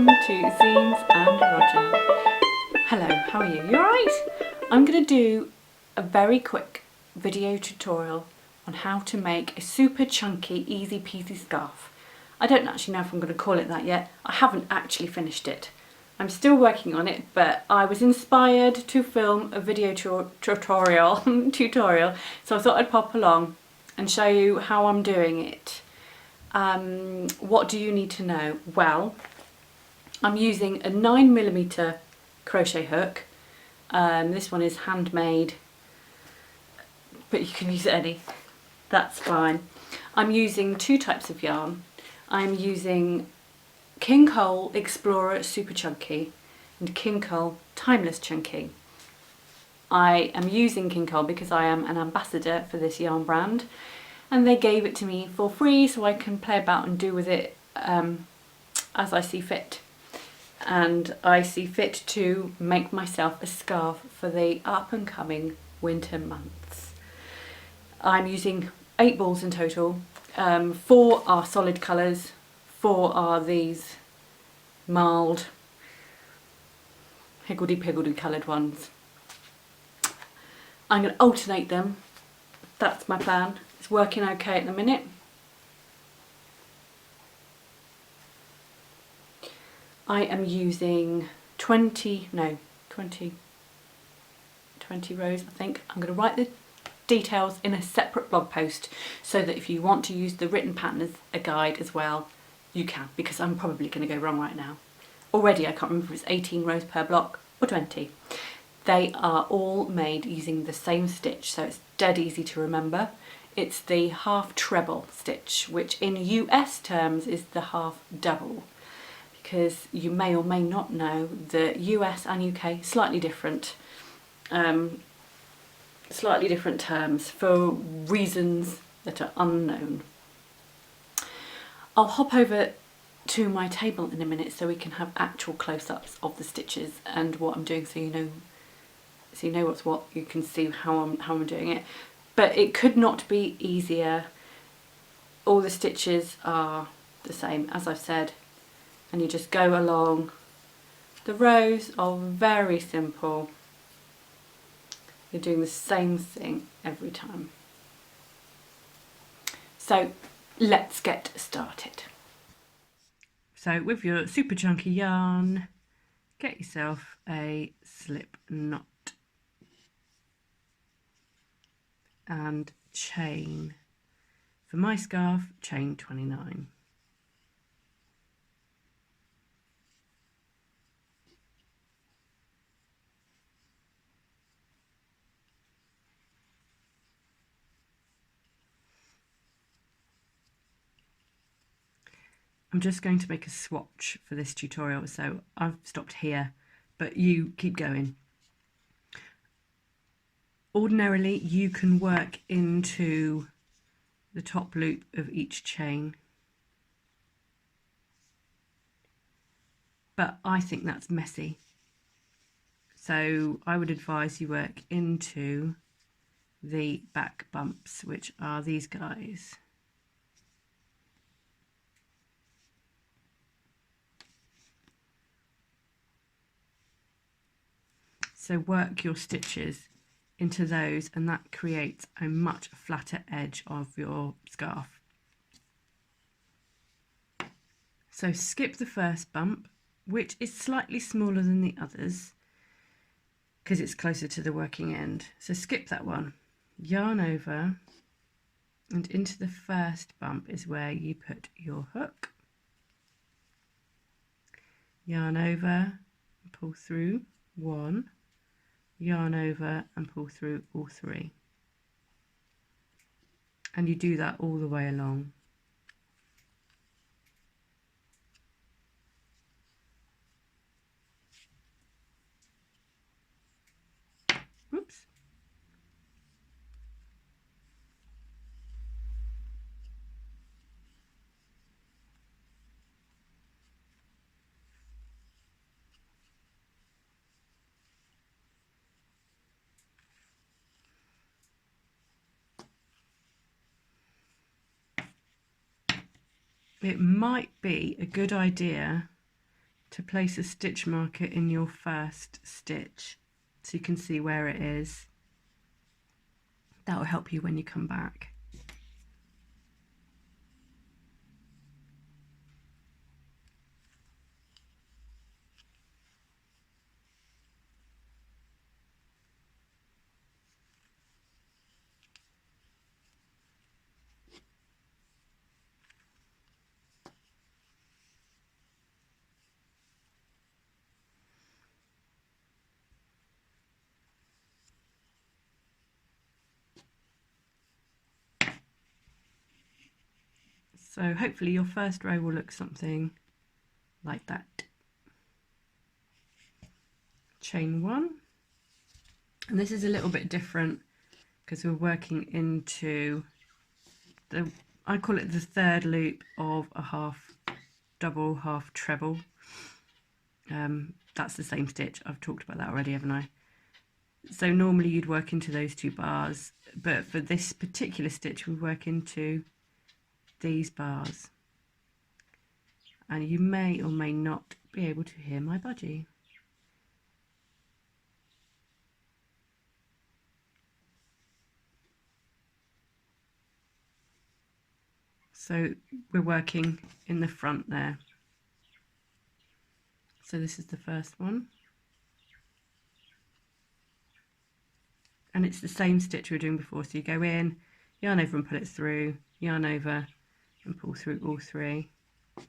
welcome to Zines and Roger. Hello, how are you? You alright? I'm going to do a very quick video tutorial on how to make a super chunky, easy peasy scarf. I don't actually know if I'm going to call it that yet. I haven't actually finished it. I'm still working on it, but I was inspired to film a video tutorial, so I thought I'd pop along and show you how I'm doing it. What do you need to know? Well, I'm using a 9mm crochet hook. This one is handmade, but you can use any, that's fine. I'm using two types of yarn. I'm using King Cole Explorer Super Chunky and King Cole Timeless Chunky. I am using King Cole because I am an ambassador for this yarn brand, and they gave it to me for free so I can play about and do with it as I see fit. And I see fit to make myself a scarf for the up and coming winter months. I'm using 8 balls in total. 4 are solid colours, 4 are these mild higgledy-piggledy coloured ones. I'm going to alternate them. That's my plan. It's working okay at the minute. I am using 20 rows, I think. I'm going to write the details in a separate blog post so that if you want to use the written pattern as a guide as well, you can, because I'm probably going to go wrong right now. Already I can't remember if it's 18 rows per block or 20. They are all made using the same stitch, so it's dead easy to remember. It's the half treble stitch, which in US terms is the half double, because you may or may not know that US and UK slightly different terms for reasons that are unknown. I'll hop over to my table in a minute so we can have actual close-ups of the stitches and what I'm doing, so you know what's what. You can see how I'm doing it. But it could not be easier. All the stitches are the same, as I've said, and you just go along. The rows are very simple. You're doing the same thing every time. So let's get started. So with your super chunky yarn, get yourself a slip knot and chain. For my scarf, chain 29. I'm just going to make a swatch for this tutorial, so I've stopped here, but you keep going. Ordinarily, you can work into the top loop of each chain, but I think that's messy. So I would advise you work into the back bumps, which are these guys. So work your stitches into those, and that creates a much flatter edge of your scarf. So skip the first bump, which is slightly smaller than the others because it's closer to the working end. So skip that one, yarn over, and into the first bump is where you put your hook. Yarn over, pull through 1, yarn over and pull through all 3. And you do that all the way along. Whoops. It might be a good idea to place a stitch marker in your first stitch so you can see where it is. That will help you when you come back. So hopefully your first row will look something like that. Chain 1, and this is a little bit different because we're working into the, I call it the third loop of a half double, half treble. That's the same stitch. I've talked about that already, haven't I? So normally you'd work into those 2 bars, but for this particular stitch we work into these bars, and you may or may not be able to hear my budgie. So we're working in the front there. So this is the first one, and it's the same stitch we were doing before. So you go in, yarn over and pull it through, yarn over and pull through all 3. I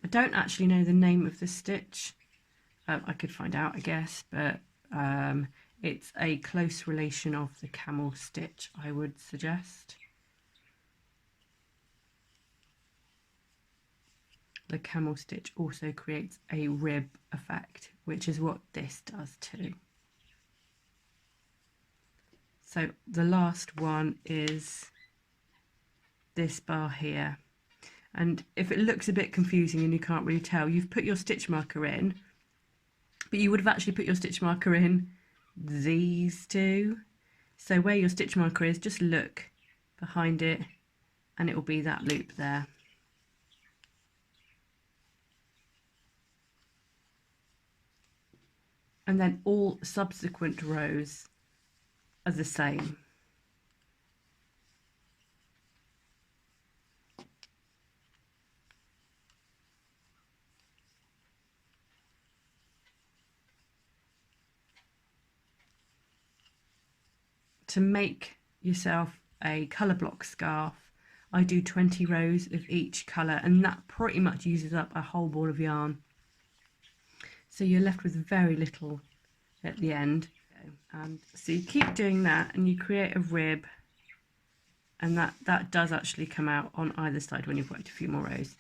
don't actually know the name of the stitch. I could find out, I guess, but it's a close relation of the camel stitch, I would suggest. The camel stitch also creates a rib effect, which is what this does too. So the last one is this bar here. And if it looks a bit confusing and you can't really tell, you've put your stitch marker in, but you would have actually put your stitch marker in these 2. So where your stitch marker is, just look behind it and it will be that loop there. And then all subsequent rows are the same. To make yourself a colour block scarf, I do 20 rows of each colour, and that pretty much uses up a whole ball of yarn. So you're left with very little at the end. And so you keep doing that and you create a rib, and that does actually come out on either side when you've worked a few more rows.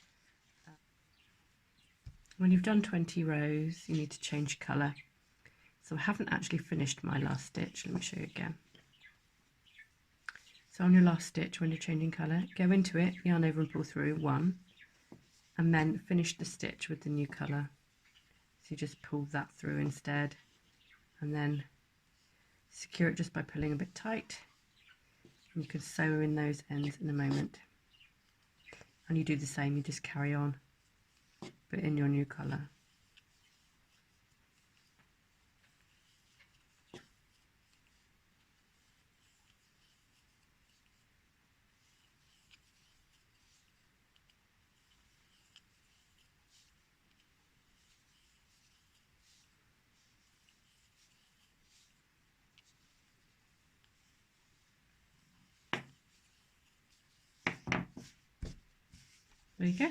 When you've done 20 rows, you need to change colour. So I haven't actually finished my last stitch. Let me show you again. So on your last stitch, when you're changing colour, go into it, yarn over and pull through 1, and then finish the stitch with the new colour. So you just pull that through instead, and then secure it just by pulling a bit tight. And you can sew in those ends in a moment. And you do the same, you just carry on, but in your new colour. There you go.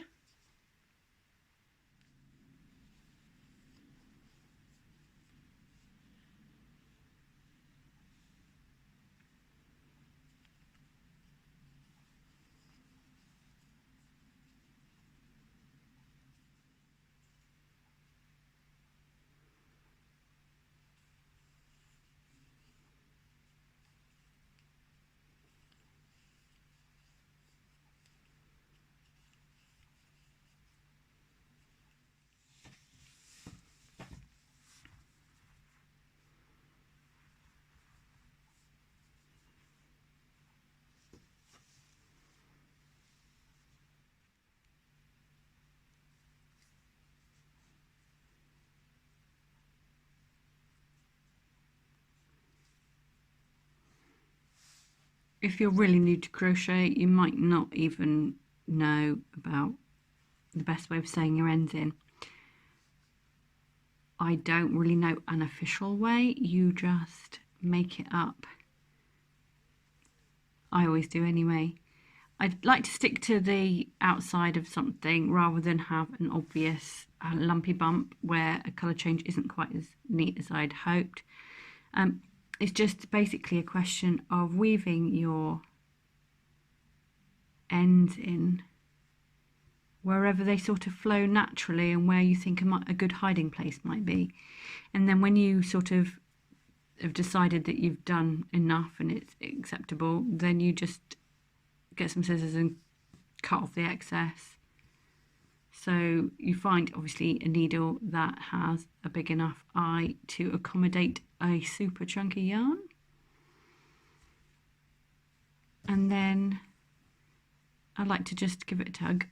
if you're really new to crochet, you might not even know about the best way of sewing your ends in. I don't really know an official way. You just make it up. I always do anyway. I'd like to stick to the outside of something rather than have an obvious lumpy bump where a colour change isn't quite as neat as I'd hoped. It's just basically a question of weaving your ends in wherever they sort of flow naturally and where you think a good hiding place might be. And then when you sort of have decided that you've done enough and it's acceptable, then you just get some scissors and cut off the excess. So you find obviously a needle that has a big enough eye to accommodate a super chunky yarn. And then I like to just give it a tug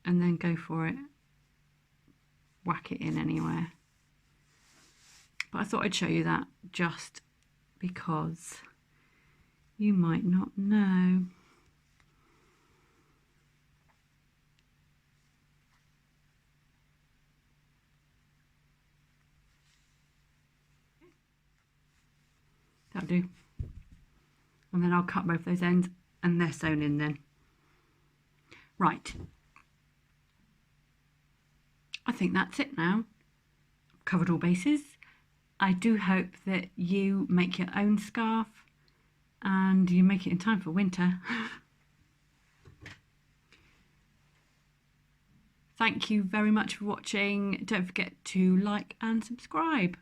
and then go for it, whack it in anywhere. But I thought I'd show you that just because you might not know. That'll do. And then I'll cut both those ends and they're sewn in then. Right. I think that's it now. I've covered all bases. I do hope that you make your own scarf and you make it in time for winter. Thank you very much for watching. Don't forget to like and subscribe.